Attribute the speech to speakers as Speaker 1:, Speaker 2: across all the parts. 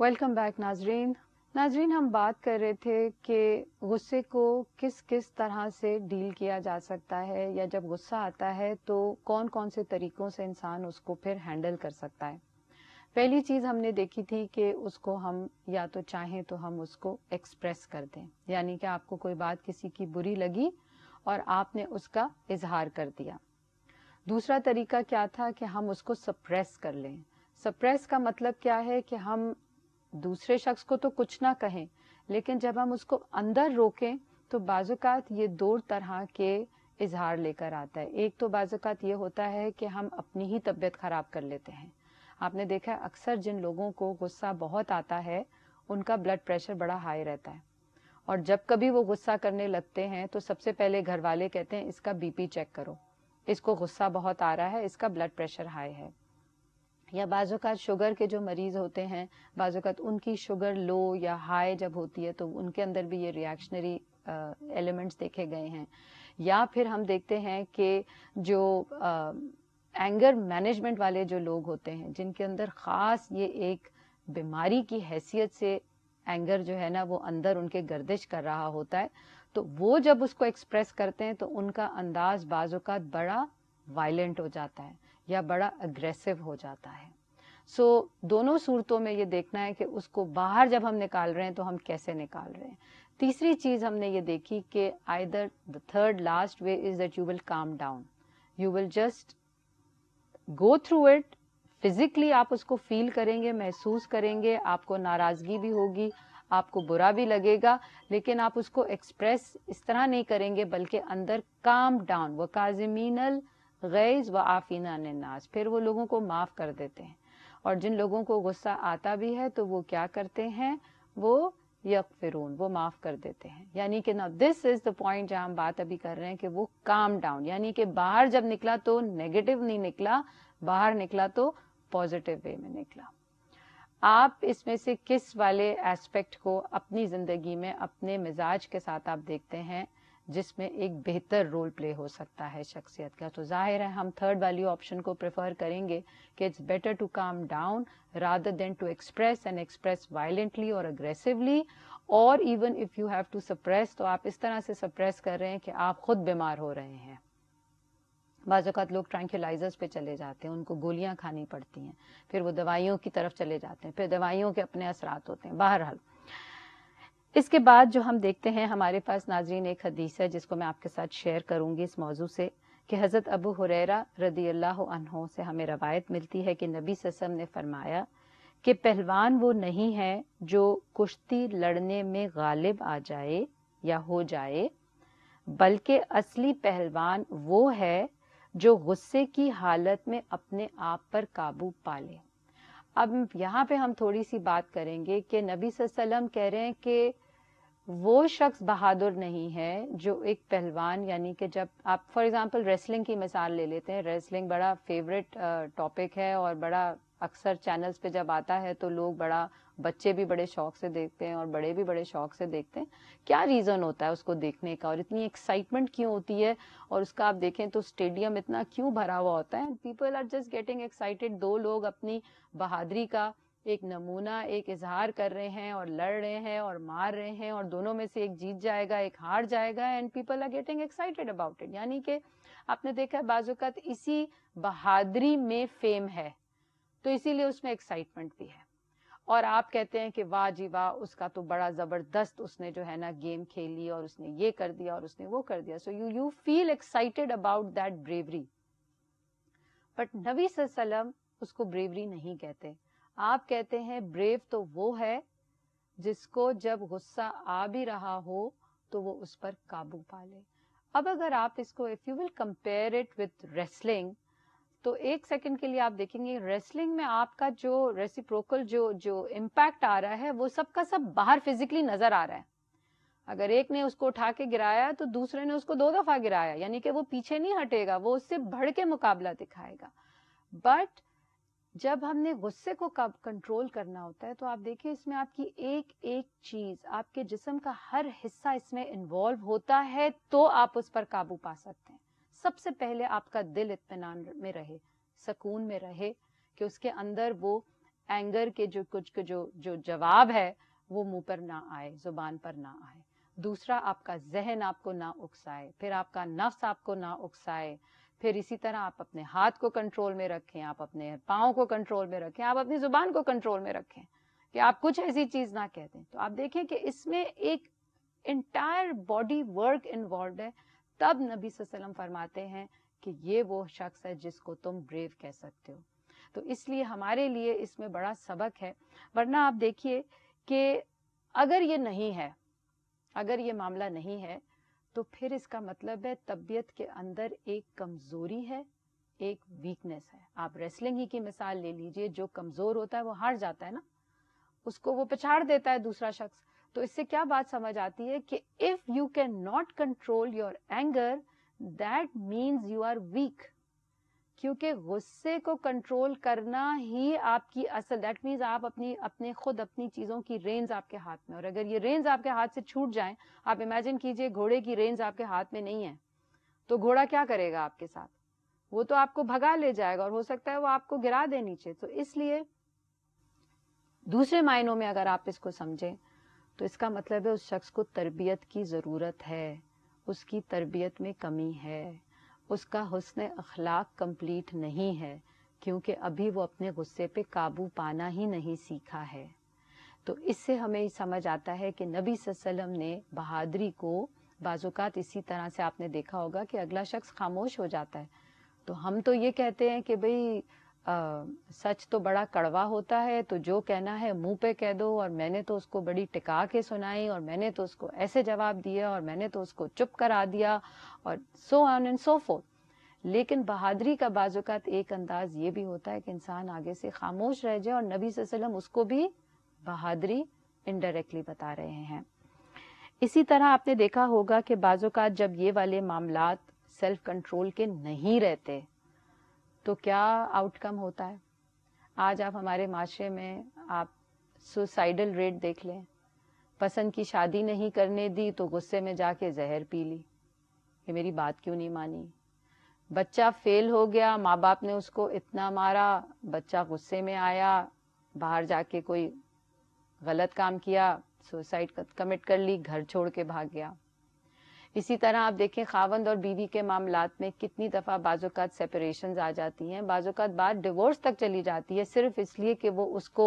Speaker 1: Welcome back नाजरीन हम बात कर रहे थे कि गुस्से को किस किस तरह से डील किया जा सकता है, या जब गुस्सा आता है तो कौन कौन से तरीकों से इंसान उसको फिर हैंडल कर सकता है। पहली चीज़ हमने देखी थी कि उसको हम या तो चाहें तो हम उसको एक्सप्रेस कर दें, यानी कि आपको कोई बात किसी की बुरी लगी और आपने उसका इजहार कर दिया। दूसरा तरीका क्या था कि हम उसको सप्रेस कर लें। सप्रेस का मतलब क्या है कि हम दूसरे शख्स को तो कुछ ना कहें, लेकिन जब हम उसको अंदर रोकें तो बाजुकात ये दो तरह के इजहार लेकर आता है। एक तो बाजुकात ये होता है कि हम अपनी ही तबीयत खराब कर लेते हैं। आपने देखा है अक्सर जिन लोगों को गुस्सा बहुत आता है उनका ब्लड प्रेशर बड़ा हाई रहता है, और जब कभी वो गुस्सा करने लगते हैं तो सबसे पहले घर वाले कहते हैं इसका बीपी चेक करो, इसको गुस्सा बहुत आ रहा है, इसका ब्लड प्रेशर हाई है। या बाज़-औक़ात शुगर के जो मरीज होते हैं, बाज़-औक़ात उनकी शुगर लो या हाई जब होती है तो उनके अंदर भी ये रिएक्शनरी एलिमेंट्स देखे गए हैं। या फिर हम देखते हैं कि जो एंगर मैनेजमेंट वाले जो लोग होते हैं, जिनके अंदर ख़ास ये एक बीमारी की हैसियत से एंगर जो है ना वो अंदर उनके गर्दिश कर रहा होता है, तो वो जब उसको एक्सप्रेस करते हैं तो उनका अंदाज बाज़-औक़ात बड़ा वायलेंट हो जाता है या बड़ा अग्रेसिव हो जाता है। सो दोनों सूरतों में ये देखना है कि उसको बाहर जब हम निकाल रहे हैं तो हम कैसे निकाल रहे हैं। तीसरी चीज़ हमने ये देखी कि either the third last way is that you will calm down, you will just go through it. Physically आप उसको फील करेंगे, महसूस करेंगे, आपको नाराज़गी भी होगी, आपको बुरा भी लगेगा, लेकिन आप उसको एक्सप्रेस इस तरह नहीं करेंगे, बल्कि अंदर काम डाउन, व काज़िमीनल गैज़ व आफ़ीना अनिन नास, फिर वो लोगों को माफ़ कर देते हैं। और जिन लोगों को गुस्सा आता भी है तो वो क्या करते हैं, वो यग़फ़िरून, वो माफ़ कर देते हैं। यानी कि ना दिस इज़ द पॉइंट जहाँ हम बात अभी कर रहे हैं कि वो काम डाउन, यानी कि बाहर जब निकला तो नेगेटिव नहीं निकला, बाहर निकला तो पॉजिटिव वे में निकला। आप इसमें से किस वाले एस्पेक्ट को अपनी ज़िंदगी में अपने मिजाज के साथ आप देखते हैं जिसमें एक बेहतर रोल प्ले हो सकता है शख्सियत का? तो जाहिर है हम थर्ड वाली ऑप्शन को प्रेफर करेंगे कि it's better to calm down rather than to express and express violently और अग्रेसिवली, और even if you have to suppress तो आप इस तरह से सप्रेस कर रहे हैं कि आप खुद बीमार हो रहे हैं। बाज़ औक़ात लोग ट्रैंक्विलाइजर्स पे चले जाते हैं, उनको गोलियां खानी पड़ती हैं, फिर वो दवाइयों की तरफ चले जाते हैं, फिर दवाइयों के अपने असरात होते हैं। बहरहाल इसके बाद जो हम देखते हैं, हमारे पास नाज़रीन एक हदीस है जिसको मैं आपके साथ शेयर करूंगी इस मौजू से, कि हज़रत अबू हुरैरा रज़ियल्लाहु अन्हु से हमें रवायत मिलती है कि नबी सल्लल्लाहु अलैहि वसल्लम ने फरमाया कि पहलवान वो नहीं है जो कुश्ती लड़ने में गालिब आ जाए या हो जाए, बल्कि असली पहलवान वो है जो गुस्से की हालत में अपने आप पर काबू पा ले। अब यहाँ पे हम थोड़ी सी बात करेंगे कि नबी सल्लल्लाहु अलैहि वसल्लम कह रहे हैं कि वो शख्स बहादुर नहीं है जो एक पहलवान, यानी कि जब आप फॉर एग्जांपल रेसलिंग की मिसाल ले लेते हैं, रेसलिंग बड़ा फेवरेट टॉपिक है और बड़ा अक्सर चैनल्स पे जब आता है तो लोग बड़ा, बच्चे भी बड़े शौक से देखते हैं और बड़े भी बड़े शौक से देखते हैं। क्या रीज़न होता है उसको देखने का और इतनी एक्साइटमेंट क्यों होती है, और उसका आप देखें तो स्टेडियम इतना क्यों भरा हुआ होता है, people are just getting excited. दो लोग अपनी बहादुरी का एक नमूना, एक इजहार कर रहे हैं और लड़ रहे हैं और मार रहे हैं, और दोनों में से एक जीत जाएगा, एक हार जाएगा, and people are getting excited about it. यानी कि आपने देखा है बाज़ औक़ात इसी बहादुरी में फेम है, तो इसीलिए उसमें एक्साइटमेंट भी है, और आप कहते हैं कि वाह जी वाह, उसका तो बड़ा जबरदस्त उसने जो है ना गेम खेली और उसने ये कर दिया और उसने वो कर दिया। So you feel excited about that bravery, but नबी सल्लल्लाहु अलैहि वसल्लम उसको ब्रेवरी नहीं कहते। आप कहते हैं ब्रेव तो वो है जिसको जब गुस्सा आ भी रहा हो तो वो उस पर काबू पा ले। अब अगर आप इसको, if you will compare it with wrestling, तो एक सेकंड के लिए आप देखेंगे रेसलिंग में आपका जो रेसिप्रोकल जो इम्पैक्ट आ रहा है वो सबका सब बाहर फिजिकली नजर आ रहा है। अगर एक ने उसको उठा के गिराया तो दूसरे ने उसको 2 दफा गिराया, यानी कि वो पीछे नहीं हटेगा, वो उससे बढ़ के मुकाबला दिखाएगा। बट जब हमने गुस्से को कब कंट्रोल करना होता है तो आप देखिए इसमें आपकी एक एक चीज, आपके जिस्म का हर हिस्सा इसमें इन्वॉल्व होता है तो आप उस पर काबू पा सकते हैं। सबसे पहले आपका दिल इत्मीनान में रहे, सुकून में रहे, कि उसके अंदर वो اینگر کے جو کچھ جو جواب ہے وہ منہ پر نہ آئے, زبان پر نہ آئے. دوسرا, آپ کا ذہن آپ کو نہ اکسائے, پھر آپ کا نفس آپ کو نہ اکسائے, پھر اسی طرح آپ اپنے ہاتھ کو کنٹرول میں رکھیں, آپ اپنے پاؤں کو کنٹرول میں رکھیں, آپ اپنی زبان کو کنٹرول میں رکھیں کہ آپ کچھ ایسی چیز نہ کہہ دیں. تو آپ دیکھیں کہ اس میں ایک انٹائر باڈی ورک انوالوڈ ہے. تب نبی صلی اللہ علیہ وسلم فرماتے ہیں کہ یہ وہ شخص ہے جس کو تم بریو کہہ سکتے ہو. تو اس لیے ہمارے لیے اس میں بڑا سبق ہے. ورنہ آپ دیکھیے کہ اگر یہ نہیں ہے, اگر یہ معاملہ نہیں ہے, تو پھر اس کا مطلب ہے طبیعت کے اندر ایک کمزوری ہے, ایک ویکنس ہے. آپ ریسلنگ ہی کی مثال لے لیجئے, جو کمزور ہوتا ہے وہ ہار جاتا ہے نا, اس کو وہ پچھاڑ دیتا ہے دوسرا شخص. تو اس سے کیا بات سمجھ آتی ہے کہ if you cannot control your anger, that means you are weak. کیونکہ غصے کو کنٹرول کرنا ہی آپ کی اصل, دیٹ مینز آپ اپنی چیزوں کی رینز آپ کے ہاتھ میں, اور اگر یہ رینز آپ کے ہاتھ سے چھوٹ جائیں, آپ امیجن کیجئے گھوڑے کی رینز آپ کے ہاتھ میں نہیں ہے, تو گھوڑا کیا کرے گا آپ کے ساتھ؟ وہ تو آپ کو بھگا لے جائے گا, اور ہو سکتا ہے وہ آپ کو گرا دے نیچے. تو اس لیے دوسرے معنوں میں اگر آپ اس کو سمجھیں تو اس کا مطلب ہے اس شخص کو تربیت کی ضرورت ہے, اس کی تربیت میں کمی ہے, اس کا حسن اخلاق کمپلیٹ نہیں ہے, کیونکہ ابھی وہ اپنے غصے پہ قابو پانا ہی نہیں سیکھا ہے. تو اس سے ہمیں سمجھ آتا ہے کہ نبی صلی اللہ علیہ وسلم نے بہادری کو بعض اوقات اسی طرح سے آپ نے دیکھا ہوگا کہ اگلا شخص خاموش ہو جاتا ہے, تو ہم تو یہ کہتے ہیں کہ بھئی سچ تو بڑا کڑوا ہوتا ہے, تو جو کہنا ہے منہ پہ کہہ دو, اور میں نے تو اس کو بڑی ٹکا کے سنائی, اور میں نے تو اس کو ایسے جواب دیا, اور میں نے تو اس کو چپ کرا دیا, اور سو آن اینڈ سو فورتھ. لیکن بہادری کا بعض اوقات ایک انداز یہ بھی ہوتا ہے کہ انسان آگے سے خاموش رہ جائے, اور نبی صلی اللہ علیہ وسلم اس کو بھی بہادری انڈائریکٹلی بتا رہے ہیں. اسی طرح آپ نے دیکھا ہوگا کہ بعض اوقات جب یہ والے معاملات سیلف کنٹرول کے نہیں رہتے تو کیا آؤٹ کم ہوتا ہے. آج آپ ہمارے معاشرے میں آپ سوسائڈل ریٹ دیکھ لیں, پسند کی شادی نہیں کرنے دی تو غصے میں جا کے زہر پی لی, کہ میری بات کیوں نہیں مانی. بچہ فیل ہو گیا, ماں باپ نے اس کو اتنا مارا, بچہ غصے میں آیا, باہر جا کے کوئی غلط کام کیا, سوسائڈ کمٹ کر لی, گھر چھوڑ کے بھاگ گیا. اسی طرح آپ دیکھیں خاوند اور بیوی کے معاملات میں کتنی دفعہ بعض اوقات سیپریشنز آ جاتی ہیں, بعض اوقات بات ڈیورس تک چلی جاتی ہے, صرف اس لیے کہ وہ اس کو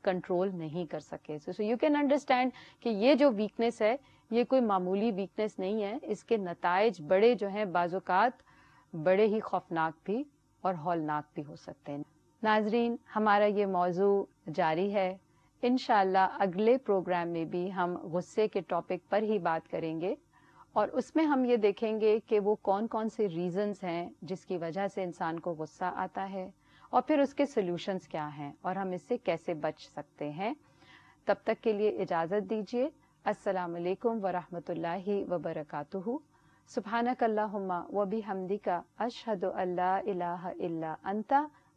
Speaker 1: کنٹرول نہیں کر سکے. سو یو کین انڈرسٹینڈ کہ یہ جو ویکنس ہے یہ کوئی معمولی ویکنس نہیں ہے, اس کے نتائج بڑے جو ہیں بعض اوقات بڑے ہی خوفناک بھی اور ہولناک بھی ہو سکتے ہیں. ناظرین, ہمارا یہ موضوع جاری ہے, انشاءاللہ اگلے پروگرام میں بھی ہم غصے کے ٹاپک پر ہی بات کریں گے, اور اس میں ہم یہ دیکھیں گے کہ وہ کون کون سے ریزنز ہیں جس کی وجہ سے انسان کو غصہ آتا ہے, اور پھر اس کے سولوشنز کیا ہیں, اور ہم اس سے کیسے بچ سکتے ہیں. تب تک کے لیے اجازت دیجیے. السلام علیکم ورحمۃ اللہ وبرکاتہ. سبحانک اللہم و بحمدک, اشہد ان لا الہ الا انت,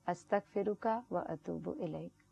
Speaker 1: استغفرک و اتوب الیک.